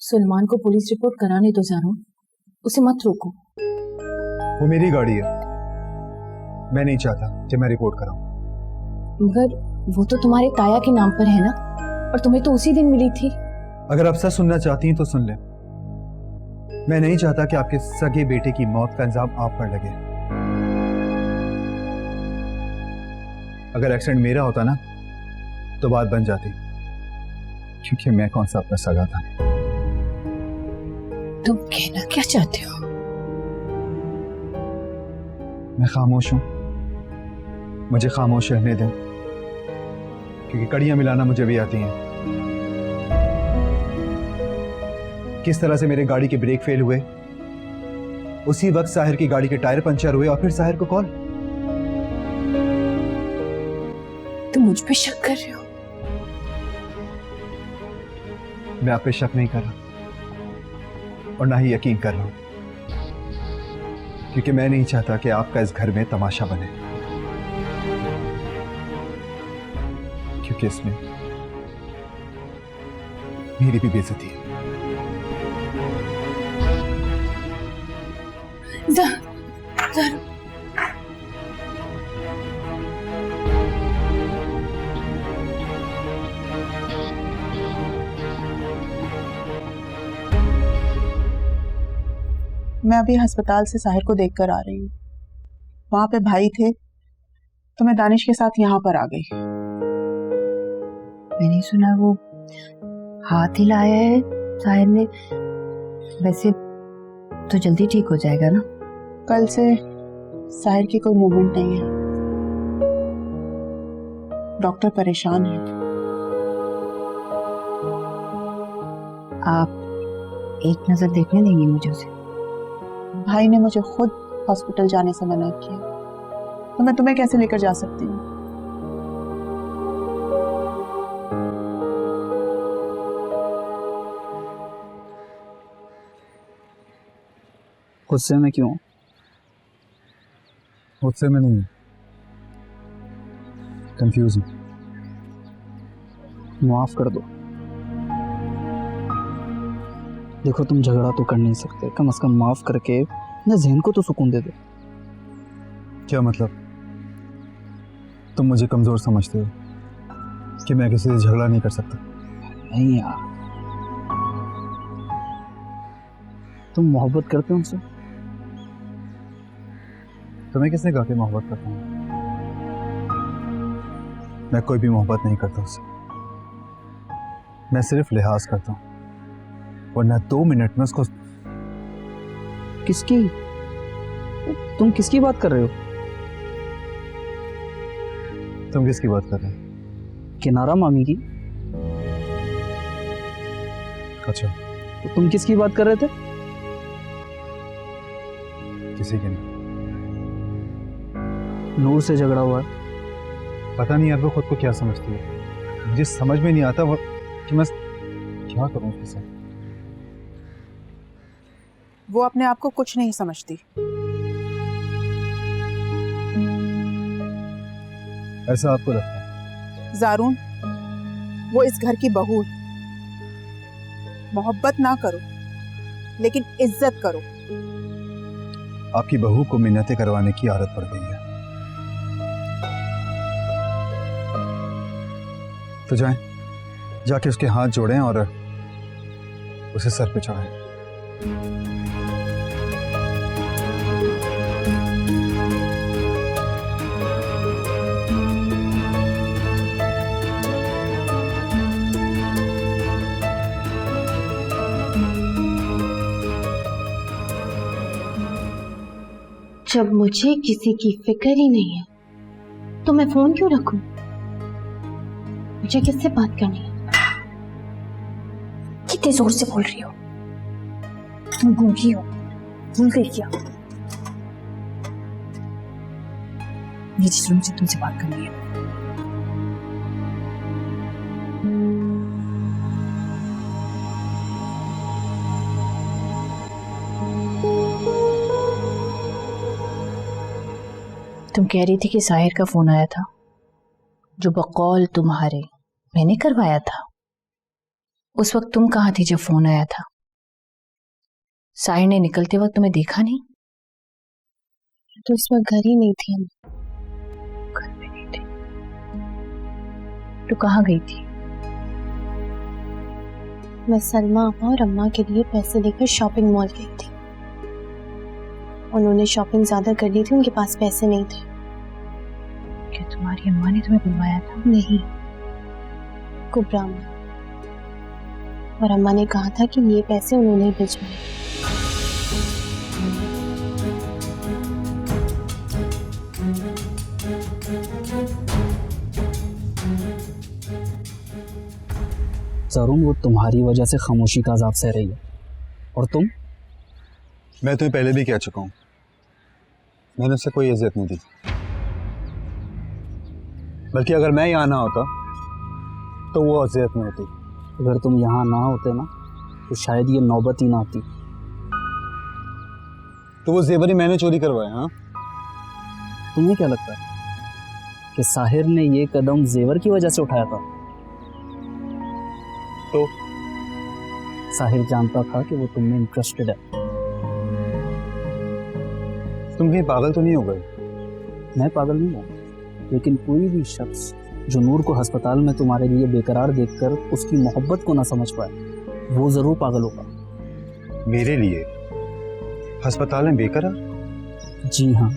सलमान को police report कराने दो ज़ारून, उसे मत रोको। वो मेरी गाड़ी है, मैं नहीं चाहता कि मैं रिपोर्ट कराऊं। मगर वो तो तुम्हारे ताया के नाम पर है ना, और तुम्हें तो उसी दिन मिली थी। अगर आप सच सुनना चाहती हैं तो सुन लें। मैं नहीं चाहता कि आपके सगे बेटे की मौत का इल्जाम आप पर लगे। अगर एक्सीडेंट मेरा होता ना तो बात बन जाती, क्योंकि मैं कौन सा अपना सगा था। तुम कहना क्या चाहते हो? मैं खामोश हूं, मुझे खामोश रहने दें, क्योंकि कड़ियां मिलाना मुझे भी आती हैं। किस तरह से मेरे गाड़ी के ब्रेक फेल हुए, उसी वक्त साहिर की गाड़ी के टायर पंचर हुए, और फिर साहिर को कॉल। तुम मुझ पे शक कर रहे हो? मैं आप पे शक नहीं कर रहा और ना ही यकीन कर रहा हूं, क्योंकि मैं नहीं चाहता कि आपका इस घर में तमाशा बने, क्योंकि इसमें मेरी भी बेइज्जती है। मैं अभी अस्पताल से साहिर को देखकर आ रही हूँ। वहां पे भाई थे तो मैं दानिश के साथ यहाँ पर आ गई। मैंने सुना वो हाथ हिलाया है साहिर ने, वैसे तो जल्दी ठीक हो जाएगा ना? कल से साहिर की कोई मूवमेंट नहीं है, डॉक्टर परेशान है। आप एक नजर देखने देंगी मुझे उसे? भाई ने मुझे खुद हॉस्पिटल जाने से मना किया, तो मैं तुम्हें कैसे लेकर जा सकती हूँ? गुस्से में क्यों? गुस्से में नहीं, कंफ्यूज हूं। माफ कर दो। देखो तुम झगड़ा तो कर नहीं सकते, कम से कम माफ करके अपने ज़हन को तो सुकून दे दो। क्या मतलब? तुम मुझे कमजोर समझते हो कि मैं किसी से झगड़ा नहीं कर सकता? नहीं यार, तुम मोहब्बत करते हो उनसे? तुम्हें किसने कहा कि मोहब्बत करता हूँ? मैं कोई भी मोहब्बत नहीं करता उससे, मैं सिर्फ लिहाज करता हूँ, वरना 2 मिनट में उसको। किसकी? तुम किसकी बात कर रहे हो? तुम किसकी बात कर रहे हो? किनारा मामी की। अच्छा, तो तुम किसकी बात कर रहे थे? किसी की नहीं। नूर से झगड़ा हुआ है? पता नहीं यार वो खुद को क्या समझती है, मुझे समझ में नहीं आता वो कि मैं क्या करूं उसके साथ। वो अपने आप को कुछ नहीं समझती। ऐसा आपको लगता है? ज़ारून, वो इस घर की बहू है। मोहब्बत ना करो, लेकिन इज्जत करो। आपकी बहू को मिन्नतें करवाने की आदत पड़ गई है, तो जाएं, जाके उसके हाथ जोड़ें और उसे सर पे चढ़ाएं। जब मुझे किसी की फिक्र ही नहीं है तो मैं फोन क्यों रखूं? मुझे किससे बात करनी है? कितने जोर से बोल रही हो? तुम गूंगी हो, भूल गई क्या? मुझे तुमसे बात करनी है। तुम कह रही थी कि साहिर का फोन आया था, जो बकौल तुम्हारे मैंने करवाया था। उस वक्त तुम कहाँ थी जब फोन आया था? साहिर ने निकलते वक्त तुम्हें देखा नहीं? तो इस वक्त घर ही नहीं थी हम। घर में नहीं थी तो कहाँ गई थी? मैं सलमा आपा और अम्मा के लिए पैसे लेकर शॉपिंग मॉल गई थी। उन्होंने शॉपिंग ज्यादा कर ली थी, उनके पास पैसे नहीं थे। क्या तुम्हारी अम्मा ने तुम्हें बुलवाया था? नहीं, कुबरा अम्मा। और अम्मा ने कहा था कि ये पैसे उन्होंने भिजवाए। जरूर वो तुम्हारी वजह से खामोशी का अजाब सह रही है। और तुम? मैं तुम्हें पहले भी कह चुका हूँ, मैंने उससे कोई इज्जत नहीं दी। बल्कि अगर मैं यहाँ ना होता तो वो अजियत में होती। अगर तुम यहाँ ना होते ना तो शायद ये नौबत ही ना आती। तो वो जेवर ही मैंने चोरी करवाया। हाँ, तुम्हें क्या लगता है कि साहिर ने ये कदम जेवर की वजह से उठाया था? तो साहिर जानता था कि वो तुम में इंटरेस्टेड है। तुम कहीं पागल तो नहीं हो गए? मैं पागल नहीं हूँ, लेकिन कोई भी शख्स जो नूर को अस्पताल में तुम्हारे लिए बेकरार देखकर उसकी मोहब्बत को ना समझ पाए, वो जरूर पागल होगा। मेरे लिए अस्पताल में बेकरार? जी हाँ,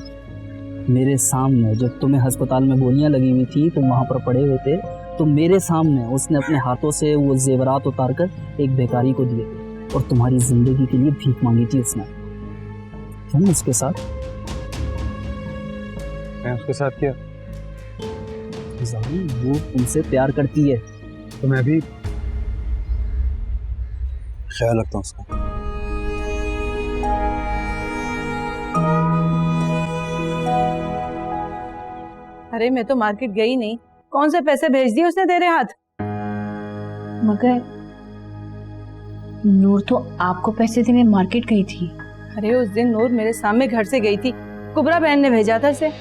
मेरे सामने जब तुम्हें अस्पताल में गोलियां लगी हुई थी तुम वहां पर पड़े हुए थे, तो मेरे सामने उसने अपने हाथों से वो जेवरात उतारकर एक बेकारी को दिए और तुम्हारी जिंदगी के लिए भीख मांगी थी उसने। तुम उसके साथ? मैं उसके साथ क्या? वो तुमसे प्यार करती है। तो मैं भी ख्याल रखता हूँ उसका। अरे मैं तो मार्केट गई नहीं, कौन से पैसे भेज दिए उसने तेरे हाथ? मगर नूर तो आपको पैसे देने मार्केट गई थी। अरे उस दिन नूर मेरे सामने घर से गई थी, कुबरा बहन ने भेजा था इसे।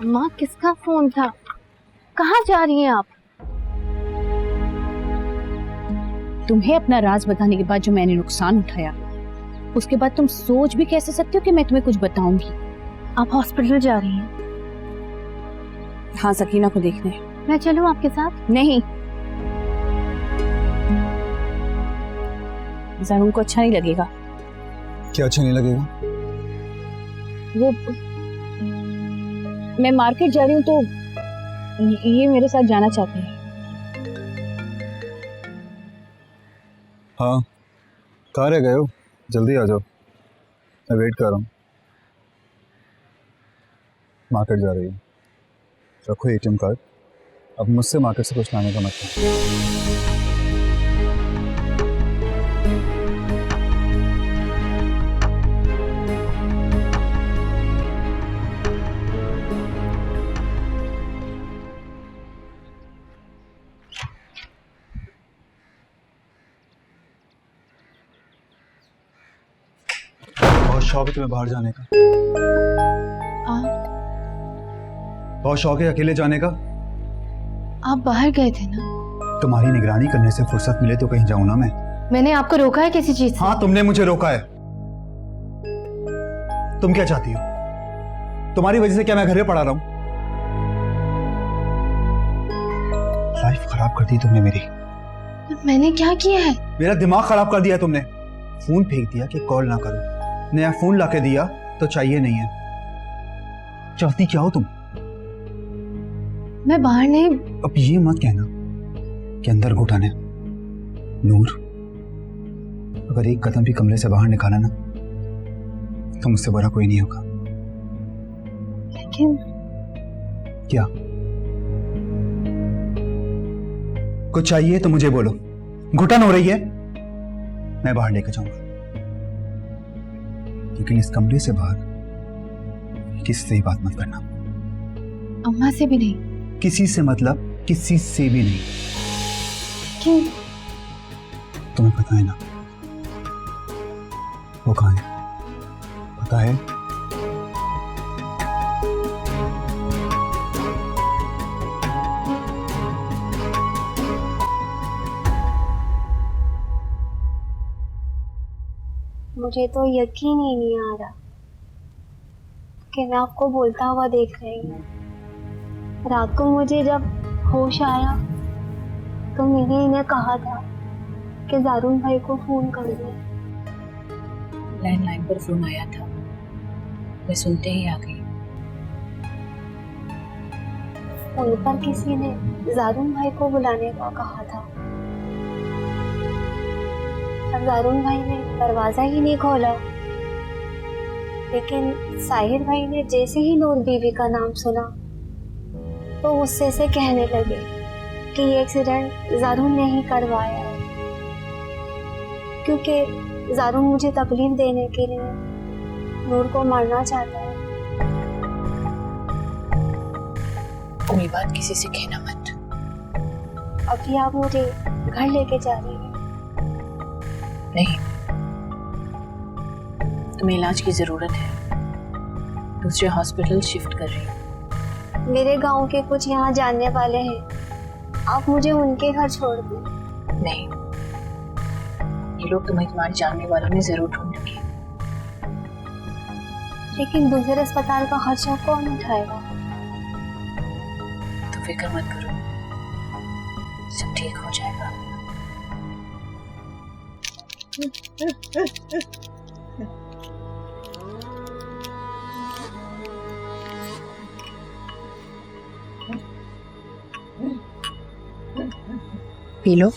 अम्मा, किसका फोन था? कहाँ जा रही हैं आप? तुम्हें अपना राज बताने के बाद जो मैंने नुकसान उठाया, उसके बाद तुम सोच भी कैसे सकते हो कि मैं तुम्हें कुछ बताऊंगी? आप हॉस्पिटल जा रही हैं? हाँ, सकीना को देखने। मैं चलूं आपके साथ? नहीं, जरूर को अच्छा नहीं लगेगा। क्या अच्छा नहीं लगेगा? वो मैं मार्केट जा रही हूँ तो ये मेरे साथ जाना चाहते हैं। हाँ, कहाँ रह गए हो? जल्दी आ जाओ, मैं वेट कर रहा हूँ। मार्केट जा रही है, रखो एटीएम कार्ड। अब मुझसे मार्केट से कुछ लाने का मतलब। बहुत शौक है तुम्हें बाहर जाने का? बहुत शौक है अकेले जाने का? आप बाहर गए थे ना? तुम्हारी निगरानी करने से फुर्सत मिले तो कहीं जाऊं ना मैं। मैंने आपको रोका है किसी चीज से? हाँ, तुमने मुझे रोका है। तुम क्या चाहती हो? तुम्हारी वजह से क्या मैं घर में पड़ा रहा हूं? लाइफ खराब कर दी तुमने मेरी। मैंने क्या किया है? मेरा दिमाग खराब कर दिया तुमने। फोन फेंक दिया कि कॉल ना करो, नया फोन लाके दिया तो चाहिए नहीं है। चाहती क्या हो तुम? मैं बाहर नहीं। अब ये मत कहना कि अंदर घुटाने। नूर, अगर एक कदम भी कमरे से बाहर निकाला ना तो मुझसे बुरा कोई नहीं होगा। लेकिन क्या कुछ चाहिए तो मुझे बोलो। घुटन हो रही है, मैं बाहर लेकर जाऊंगा, लेकिन इस कमरे से बाहर किसी से ही बात मत करना। अम्मा से भी नहीं? किसी से मतलब किसी से भी नहीं। क्यों? तुम्हें पता है ना वो कहाँ है पता है? मुझे तो यकीन ही नहीं आ रहा कि मैं आपको बोलता हुआ देख रही हूँ। रात को मुझे जब होश आया तो मैंने इन्हें कहा था कि जारून भाई को फोन कर दो। लैंडलाइन पर फोन आया था, मैं सुनते ही आ गई। फोन पर किसी ने जारून भाई को बुलाने का कहा था, और जारून भाई ने दरवाजा ही नहीं खोला। लेकिन साहिर भाई ने जैसे ही नूर बीवी का नाम सुना तो गुस्से से कहने लगे कि ये एक्सीडेंट जारून ने ही करवाया है, क्योंकि जारून मुझे तकलीफ देने के लिए नूर को मारना चाहता है। कोई बात किसी से कहना मत। अभी आप मुझे घर लेके जा रही हैं? नहीं, तुम्हें इलाज की जरूरत है, दूसरे हॉस्पिटल शिफ्ट कर रही हूँ। मेरे गांव के कुछ यहाँ जानने वाले हैं, आप मुझे उनके घर छोड़ दें। नहीं, ये लोग तुम्हें तुम्हारे जानने वालों में जरूर ढूंढेंगे। लेकिन दूसरे अस्पताल का खर्चा कौन उठाएगा? तो फिक्र मत करो, सब ठीक हो जाएगा। पी लो।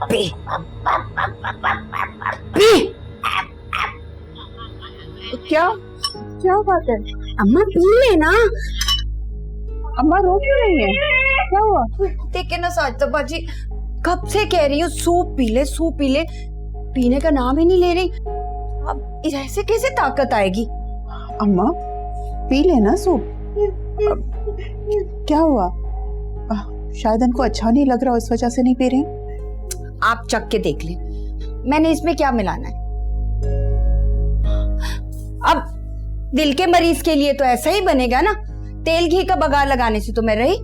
पी पी। क्या क्या बात है? अम्मा पी लेना। अम्मा रो क्यों रही है? क्या हुआ? देखे ना साजिदा बाजी, कब से कह रही हूँ सूप पी ले, सूप पी ले, पीने का नाम ही नहीं ले रही। अब ऐसे कैसे ताकत आएगी? अम्मा पी लेना सूप। क्या हुआ? शायद इनको अच्छा नहीं लग रहा, उस वजह से नहीं पी रही। आप चख के देख ले, मैंने इसमें क्या मिलाना है। अब दिल के मरीज के लिए तो ऐसा ही बनेगा ना, तेल घी का बगार लगाने से तो मैं रही।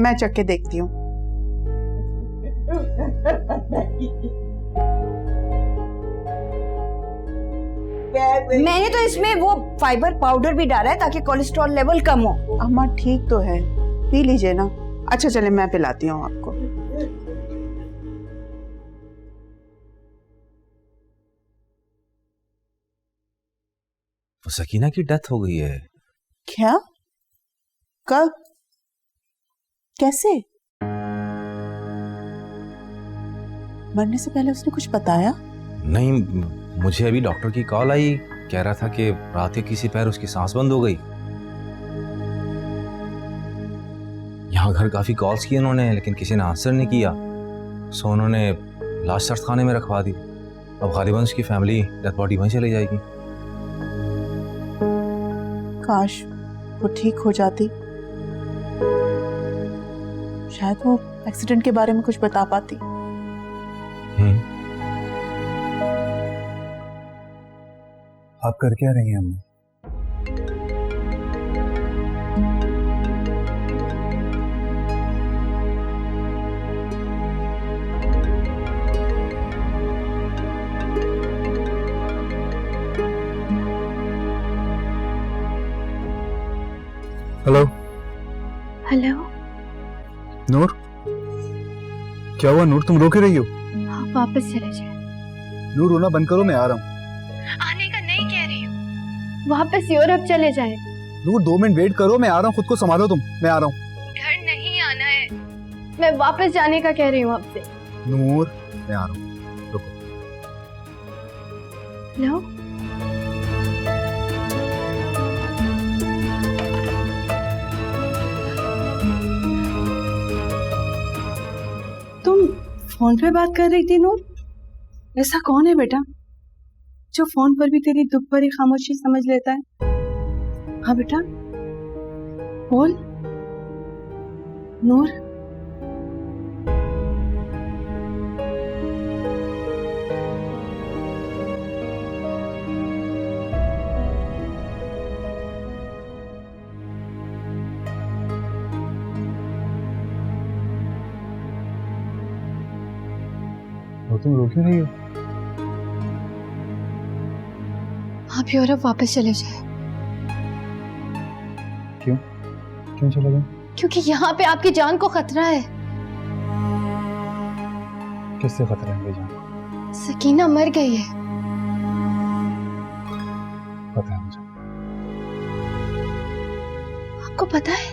मैं चख के देखती हूँ। मैंने तो इसमें वो फाइबर पाउडर भी डाला है ताकि कोलेस्ट्रॉल लेवल कम हो। अम्मा ठीक तो है, पी लीजिए ना। अच्छा चले मैं पिलाती हूँ आपको। तो सकीना की डेथ हो गई है। क्या? कब? कैसे? मरने से पहले उसने कुछ बताया? नहीं, मुझे अभी डॉक्टर की कॉल आई, कह रहा था कि रात के किसी पैर उसकी सांस बंद हो गई। यहाँ घर काफी कॉल्स किए उन्होंने, लेकिन किसी ने आंसर नहीं किया। सो उन्होंने लाश सर्च खाने में रखवा दी। अब गालिबन उसकी फैमिली डेथ बॉडी वहीं चली जाएगी। काश वो ठीक हो जाती, शायद वो एक्सीडेंट के बारे में कुछ बता पाती। आप कर क्या रही हैं अम्मा? Hello hello. नूर, क्या हुआ नूर, तुम रो क्यों रही हो? वापस चले जाए। नूर रोना बंद करो, मैं आ रहा हूँ। आने का नहीं कह रही हूँ, वापस यूरोप चले जाए। नूर 2 मिनट वेट करो, मैं आ रहा हूँ, खुद को संभालो तुम, मैं आ रहा हूँ। घर नहीं आना है, मैं वापस जाने का कह रही हूँ आपसे। नूर मैं आ रहा हूँ, रुको। हेलो। तुम फोन पे बात कर रही थी नूर? ऐसा कौन है बेटा? जो फोन पर भी तेरी दुख भरी खामोशी समझ लेता है। हाँ बेटा, बोल। नूर, वो तुम रो क्यों रही हो? आप यूरोप वापस चले जाए, क्यों क्यों चले गए? क्योंकि यहाँ पे आपकी जान को खतरा है। किससे खतरा है मेरी जान? सकीना मर गई है। पता है मुझे। आपको पता है?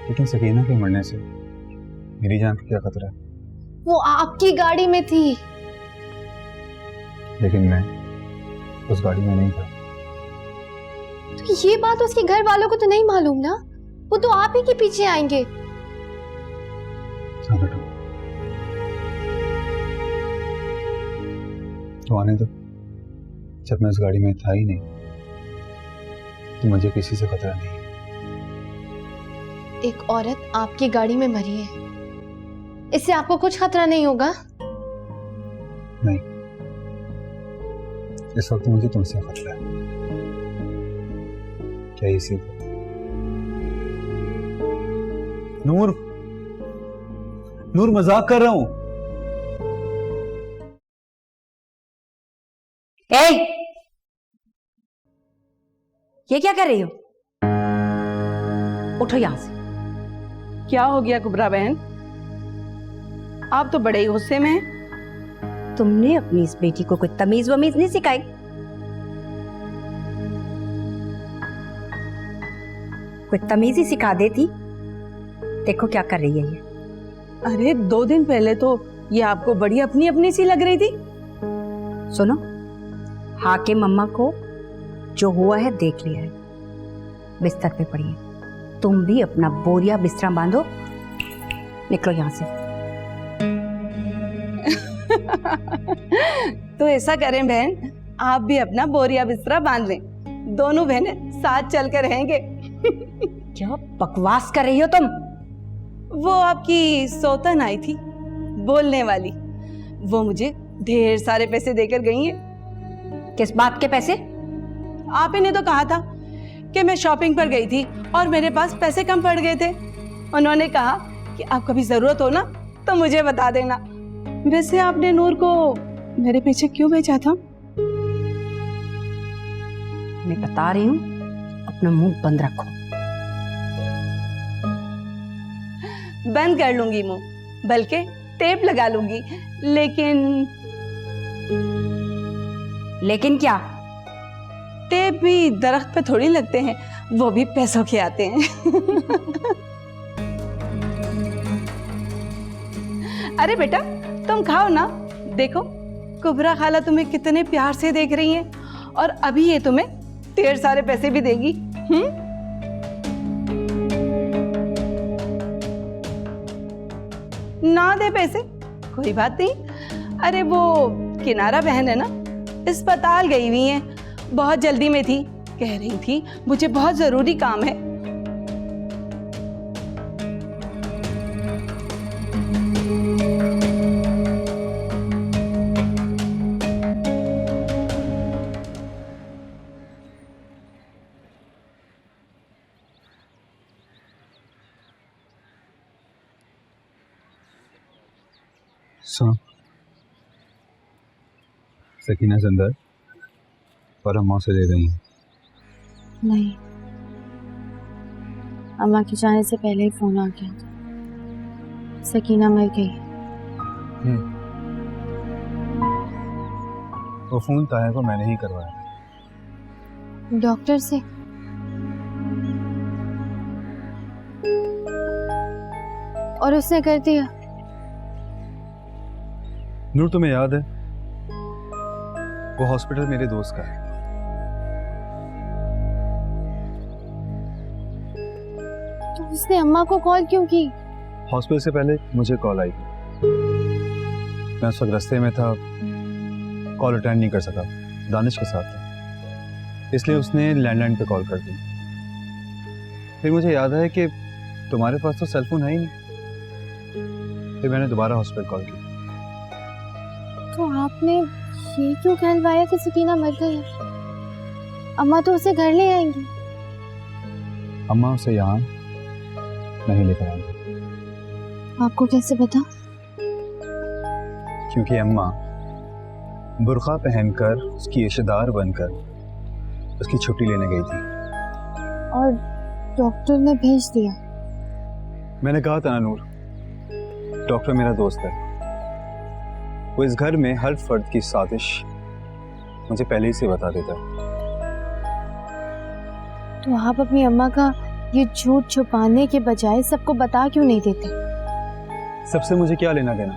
लेकिन सकीना के मरने से मेरी जान को क्या खतरा है? वो आपकी गाड़ी में थी। लेकिन मैं उस गाड़ी में नहीं था। तो ये बात उसके घर वालों को तो नहीं मालूम ना? वो तो आप ही के पीछे आएंगे। हाँ बेटा, तो आने दो। जब मैं उस गाड़ी में था ही नहीं तो मुझे किसी से खतरा नहीं है। एक औरत आपकी गाड़ी में मरी है, इससे आपको कुछ खतरा नहीं होगा? नहीं, इस वक्त मुझे तुमसे खतरा है। क्या ये सीख? नूर, नूर मजाक कर रहा हूं। ये क्या कर रही हो? उठो यहां से। क्या हो गया कुबरा बहन? आप तो बड़े ही गुस्से में हैं। तुमने अपनी इस बेटी को कोई तमीज वमीज नहीं सिखाई? कोई तमीज ही सिखा देती। देखो क्या कर रही है ये। अरे 2 दिन पहले तो ये आपको बड़ी अपनी अपनी सी लग रही थी। सुनो, हाकिम मम्मा को जो हुआ है देख लिया है। बिस्तर पे पड़िए। तुम भी अपना बोरिया बिस्तरा बांधो, निकलो यहां से। तो ऐसा करें बहन, आप भी अपना बोरिया बिस्तरा बांध लें। दोनों बहनें साथ चल कर रहेंगे। क्या बकवास कर रही हो तुम? वो आपकी सौतन आई थी बोलने वाली, वो मुझे ढेर सारे पैसे देकर गई है। किस बात के पैसे? आप ही ने तो कहा था कि मैं शॉपिंग पर गई थी और मेरे पास पैसे कम पड़ गए थे। उन्होंने कहा कि आप कभी जरूरत हो ना तो मुझे बता देना। वैसे आपने नूर को मेरे पीछे क्यों भेजा था? मैं बता रही हूँ, अपना मुंह बंद रखो। बंद कर लूंगी मुंह, बल्कि टेप लगा लूंगी। लेकिन क्या? टेप भी दरख्त पे थोड़ी लगते हैं, वो भी पैसों के आते हैं। अरे बेटा, तुम खाओ ना। देखो कुबरा खाला तुम्हें कितने प्यार से देख रही हैं, और अभी ये तुम्हें ढेर सारे पैसे भी देगी। ना दे पैसे कोई बात नहीं। अरे वो किनारा बहन है ना, अस्पताल गई हुई है, बहुत जल्दी में थी। कह रही थी मुझे बहुत जरूरी काम है। सुनो, सकीना जिंदा है और अम्मा से ले गई हैं। नहीं, अम्मा के जाने से पहले ही फोन आ गया था, सकीना मर गई। वो फोन ताया को मैंने ही करवाया। डॉक्टर से? और उसने कर दिया? नूर, तुम्हें याद है वो हॉस्पिटल मेरे दोस्त का है। तो उसने अम्मा को कॉल क्यों की? हॉस्पिटल से पहले मुझे कॉल आई थी। मैं उस वक्त रास्ते में था, कॉल अटेंड नहीं कर सका, दानिश के साथ था, इसलिए उसने लैंडलाइन पे कॉल कर दी। फिर मुझे याद आया कि तुम्हारे पास तो सेल फोन है ही नहीं, फिर मैंने दोबारा हॉस्पिटल कॉल की। तो आपने ये क्यों कहलवाया कि सकीना मर गई है? अम्मा तो उसे घर ले आएंगी। अम्मा उसे यहाँ नहीं लेकर आएंगे। आपको कैसे पता? क्योंकि अम्मा बुर्का पहनकर उसकी रिश्तेदार बनकर उसकी छुट्टी लेने गई थी। और डॉक्टर ने भेज दिया। मैंने कहा था ना नूर, डॉक्टर मेरा दोस्त है, वो इस घर में हर फर्द की साजिश मुझे पहले ही से बता देता। तो आप अपनी अम्मा का ये झूठ छुपाने के बजाय सबको बता क्यों नहीं देते? सबसे मुझे क्या लेना देना?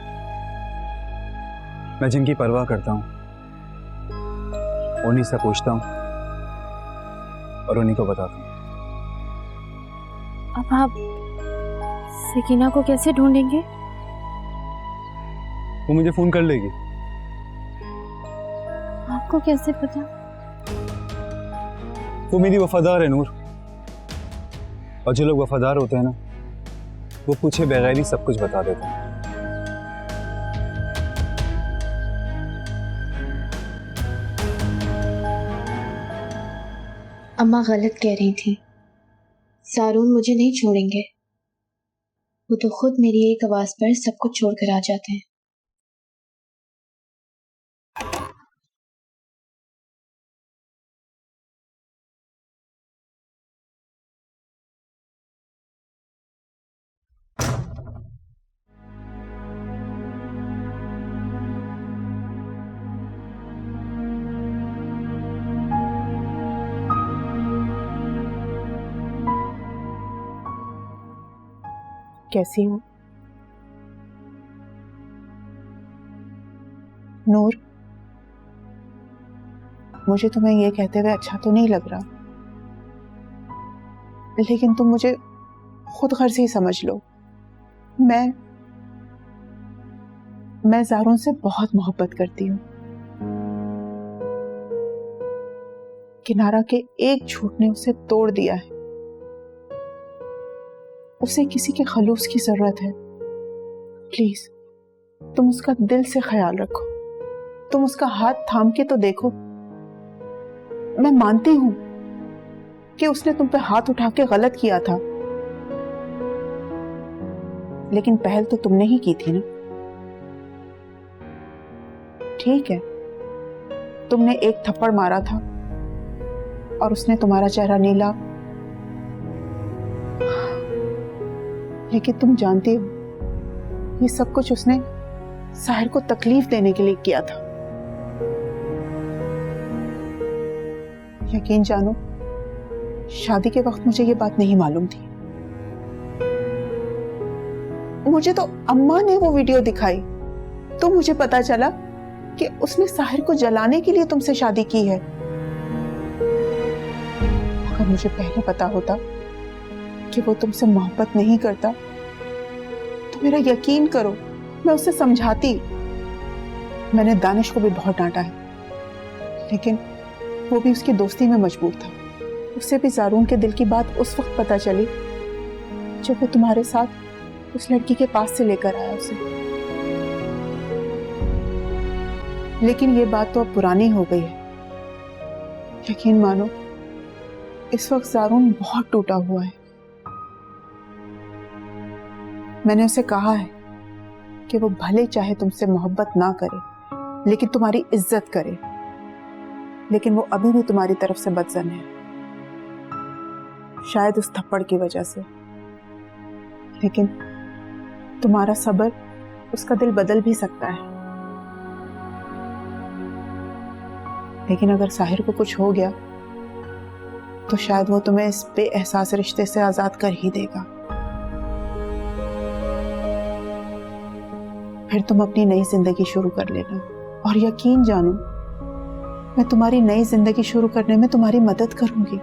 मैं जिनकी परवाह करता हूँ उन्हीं से पूछता हूँ और उन्हीं को बताता हूँ। अब आप सकीना को कैसे ढूंढेंगे? वो मुझे फोन कर लेगी। आपको कैसे पता? वो मेरी वफादार है नूर, और जो लोग वफादार होते हैं ना, वो पूछे बगैर ही सब कुछ बता देते हैं। अम्मा गलत कह रही थी, सारून मुझे नहीं छोड़ेंगे। वो तो खुद मेरी एक आवाज पर सब कुछ छोड़कर आ जाते हैं। कैसी हो नूर? मुझे तुम्हें ये कहते हुए अच्छा तो नहीं लग रहा, लेकिन तुम मुझे खुद गर्जी समझ लो। मैं ज़ारून से बहुत मोहब्बत करती हूँ। किनारा के एक झूठ ने उसे तोड़ दिया है। उसे किसी के खलूस की जरूरत है। प्लीज तुम उसका दिल से ख्याल रखो, तुम उसका हाथ थाम के तो देखो। मैं मानती हूं कि उसने तुम पे हाथ उठा के गलत किया था, लेकिन पहल तो तुमने ही की थी ना। ठीक है, तुमने एक थप्पड़ मारा था और उसने तुम्हारा चेहरा नीला, लेकिन तुम जानते हो ये सब कुछ उसने साहिर को तकलीफ देने के लिए किया था। यकीन जानो, शादी के वक्त मुझे ये बात नहीं मालूम थी। मुझे तो अम्मा ने वो वीडियो दिखाई तो मुझे पता चला कि उसने साहिर को जलाने के लिए तुमसे शादी की है। अगर मुझे पहले पता होता कि वो तुमसे मोहब्बत नहीं करता तो मेरा यकीन करो मैं उसे समझाती। मैंने दानिश को भी बहुत डांटा है, लेकिन वो भी उसकी दोस्ती में मजबूर था। उसे भी ज़ारून के दिल की बात उस वक्त पता चली जब वो तुम्हारे साथ उस लड़की के पास से लेकर आया उसे। लेकिन ये बात तो अब पुरानी हो गई है। यकीन मानो, इस वक्त ज़ारून बहुत टूटा हुआ है। मैंने उसे कहा है कि वो भले चाहे तुमसे मोहब्बत ना करे, लेकिन तुम्हारी इज्जत करे। लेकिन वो अभी भी तुम्हारी तरफ से बदजन है, शायद उस थप्पड़ की वजह से। लेकिन तुम्हारा सब्र उसका दिल बदल भी सकता है। लेकिन अगर साहिर को कुछ हो गया तो शायद वो तुम्हें इस बेएहसास रिश्ते से आजाद कर ही देगा। फिर तुम अपनी नई जिंदगी शुरू कर लेना, और यकीन जानो मैं तुम्हारी नई जिंदगी शुरू करने में तुम्हारी मदद करूंगी।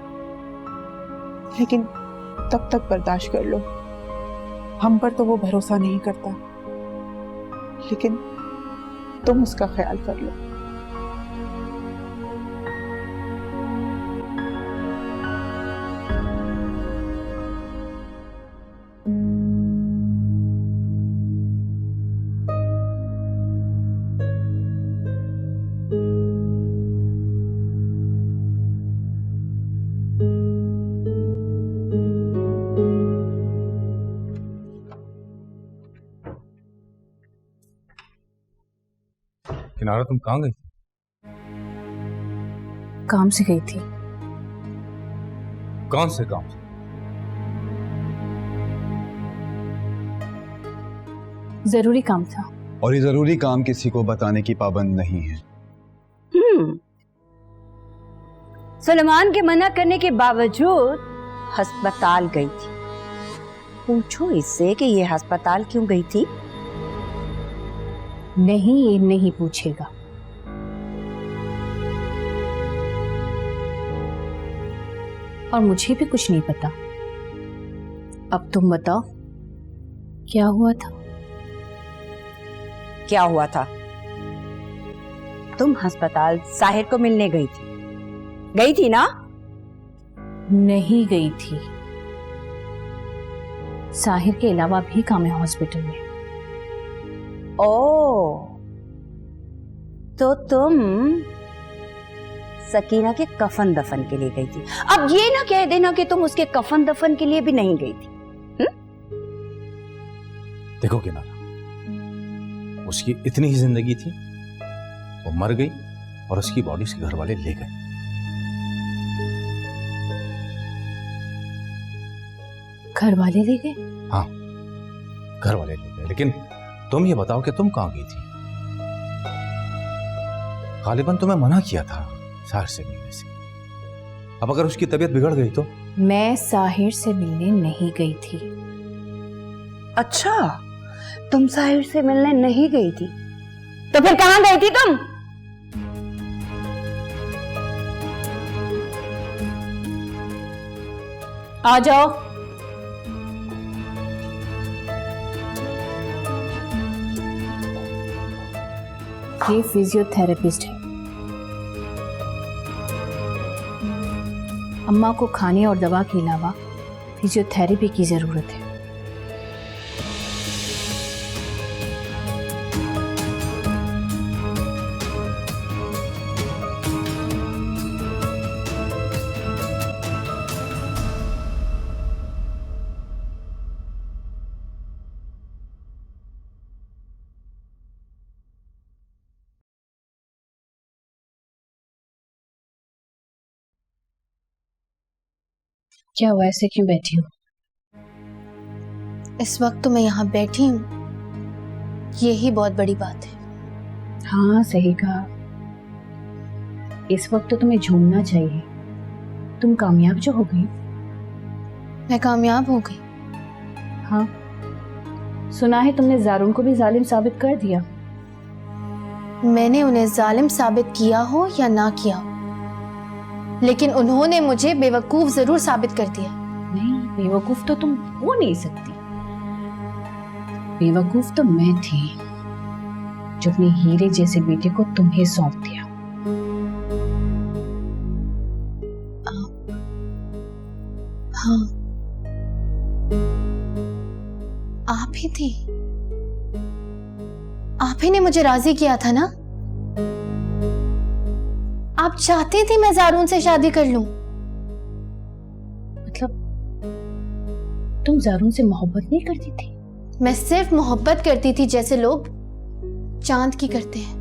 लेकिन तब तक बर्दाश्त कर लो। हम पर तो वो भरोसा नहीं करता, लेकिन तुम उसका ख्याल कर लो। किनारा तुम कहाँ गई? काम से गई थी। कौन से काम से? जरूरी काम था। और ये जरूरी काम किसी को बताने की पाबंद नहीं है। सुलेमान के मना करने के बावजूद अस्पताल गई थी। पूछो इससे कि ये अस्पताल क्यों गई थी। नहीं, ये नहीं पूछेगा। और मुझे भी कुछ नहीं पता। अब तुम बताओ, क्या हुआ था? क्या हुआ था? तुम अस्पताल साहिर को मिलने गई थी। गई थी ना? नहीं गई थी। साहिर के अलावा भी काम है हॉस्पिटल में। ओ, तो तुम सकीना के कफन दफन के लिए गई थी। अब ये ना कह देना कि तुम उसके कफन दफन के लिए भी नहीं गई थी। देखो किनारा, उसकी इतनी ही जिंदगी थी, वो मर गई और उसकी बॉडी उसके घर वाले ले गए। घर वाले ले गए? हाँ, घर वाले ले गए। लेकिन तुम ये बताओ कि तुम कहां गई थी? गालिबन तुम्हें मना किया था साहिर से मिलने से। अब अगर उसकी तबीयत बिगड़ गई तो? मैं साहिर से मिलने नहीं गई थी। अच्छा, तुम साहिर से मिलने नहीं गई थी, तो फिर कहां गई थी तुम? आ जाओ। ये फिजियोथेरेपिस्ट है। अम्मा को खाने और दवा के अलावा फिजियोथेरेपी की जरूरत है। क्या हुआ, ऐसे क्यों बैठी हो? इस वक्त तो मैं यहाँ बैठी हूँ, यही बहुत बड़ी बात है। हाँ, सही कहा। इस वक्त तो तुम्हें झूमना चाहिए। तुम कामयाब जो हो गई। मैं कामयाब हो गई? हाँ, सुना है तुमने जारून को भी जालिम साबित कर दिया। मैंने उन्हें जालिम साबित किया हो या ना किया हो, लेकिन उन्होंने मुझे बेवकूफ जरूर साबित कर दिया। नहीं, बेवकूफ तो तुम हो नहीं सकती। बेवकूफ तो मैं थी जो अपने हीरे जैसे बेटे को तुम्हें सौंप दिया। हाँ, आप ही थी। आप ही ने मुझे राजी किया था ना? आप चाहती थी मैं जारून से शादी कर लूं। मतलब तुम जारून से मोहब्बत नहीं करती थी? मैं सिर्फ मोहब्बत करती थी जैसे लोग चांद की करते हैं,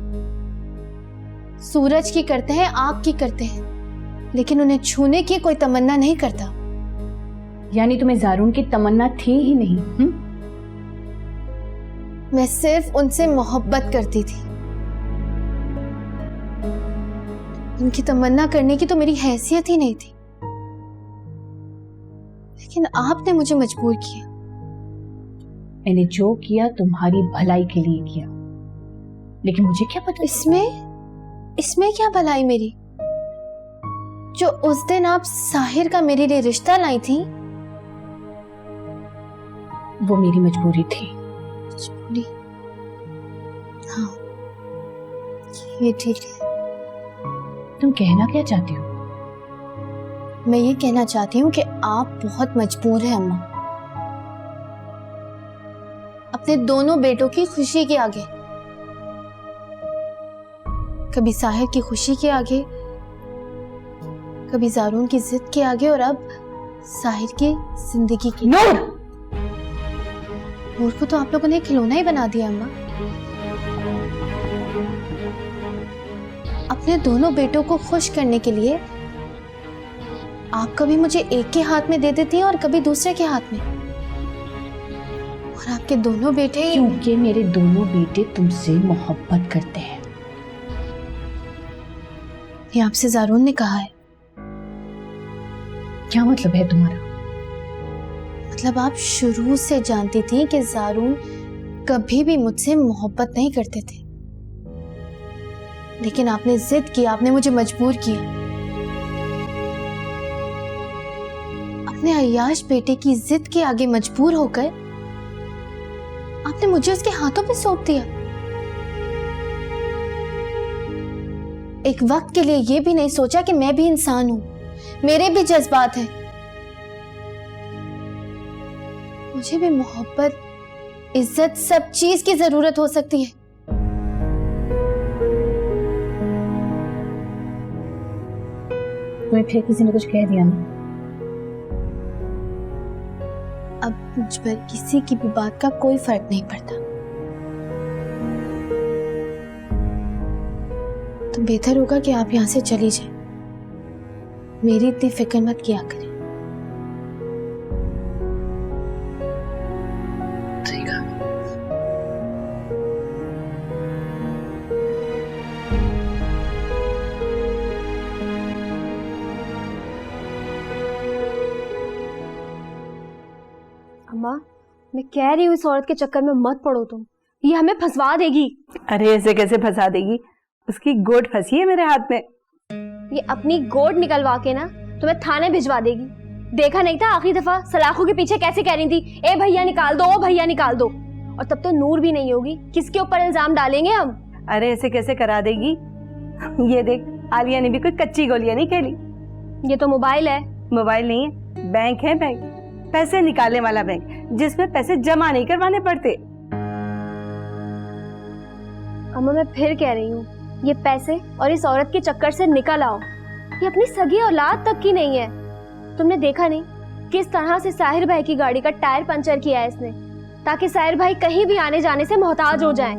सूरज की करते हैं, आग की करते हैं, लेकिन उन्हें छूने की कोई तमन्ना नहीं करता। यानी तुम्हें जारून की तमन्ना थी ही नहीं? मैं सिर्फ उनसे मोहब्बत करती थी। उनकी तमन्ना करने की तो मेरी हैसियत ही नहीं थी, लेकिन आपने मुझे मजबूर किया। मैंने जो किया तुम्हारी भलाई के लिए किया, लेकिन मुझे क्या पता। इसमें क्या भलाई मेरी? जो उस दिन आप साहिर का मेरे लिए रिश्ता लाई थी, वो मेरी मजबूरी थी। मजबूरी? हाँ, ये ठीक है। तुम कहना क्या चाहती हो? मैं ये कहना चाहती हूँ कि आप बहुत मजबूर हैं अम्मा, अपने दोनों बेटों की खुशी के आगे। कभी साहिर की खुशी के आगे, कभी जारून की जिद के आगे, और अब साहिर की जिंदगी के। नूर को तो आप लोगों ने खिलौना ही बना दिया अम्मा। अपने दोनों बेटों को खुश करने के लिए आप कभी मुझे एक के हाथ में दे देती हैं और कभी दूसरे के हाथ में, और आपके दोनों बेटे क्योंकि मेरे दोनों बेटे तुमसे मोहब्बत करते हैं। ये आपसे ज़ारून ने कहा है। क्या मतलब है तुम्हारा? मतलब आप शुरू से जानती थी कि ज़ारून कभी भी मुझसे मोहब्बत नहीं करते थे, लेकिन आपने जिद की, आपने मुझे मजबूर किया। अपने अय्याश बेटे की जिद के आगे मजबूर होकर आपने मुझे उसके हाथों पे सौंप दिया। एक वक्त के लिए ये भी नहीं सोचा कि मैं भी इंसान हूं, मेरे भी जज्बात हैं, मुझे भी मोहब्बत, इज्जत, सब चीज की जरूरत हो सकती है। तुम्हें फिर किसी ने कुछ कह दिया ना? अब मुझ पर किसी की भी बात का कोई फर्क नहीं पड़ता, तो बेहतर होगा कि आप यहां से चली जाएं। मेरी इतनी फिक्र मत किया करें। अम्मा, मैं कह रही हूँ इस औरत के चक्कर में मत पड़ो तुम, ये हमें फंसवा देगी। अरे ऐसे कैसे फंसा देगी? उसकी गोद फंसी है मेरे हाथ में। ये अपनी गोद निकलवा के ना तुम्हें थाने भिजवा देगी। देखा नहीं था आखिरी दफा सलाखों के पीछे कैसे कह रही थी, ए भैया निकाल दो, ओ भैया निकाल दो, और तब तो नूर भी नहीं होगी। किसके ऊपर इल्जाम डालेंगे हम? अरे ऐसे कैसे करा देगी? ये देख, आलिया ने भी कोई कच्ची गोलियां नहीं खेली। ये तो मोबाइल है। मोबाइल नहीं है, बैंक है, बैंक, पैसे निकालने वाला बैंक, जिसमें पैसे जमा नहीं करवाने पड़ते। अम्मा मैं फिर कह रही हूँ, ये पैसे और इस औरत के चक्कर से निकल आओ। ये अपनी सगी औलाद तक की नहीं है। तुमने देखा नहीं किस तरह से साहिर भाई की गाड़ी का टायर पंचर किया है इसने, ताकि साहिर भाई कहीं भी आने जाने से मोहताज हो जाएं।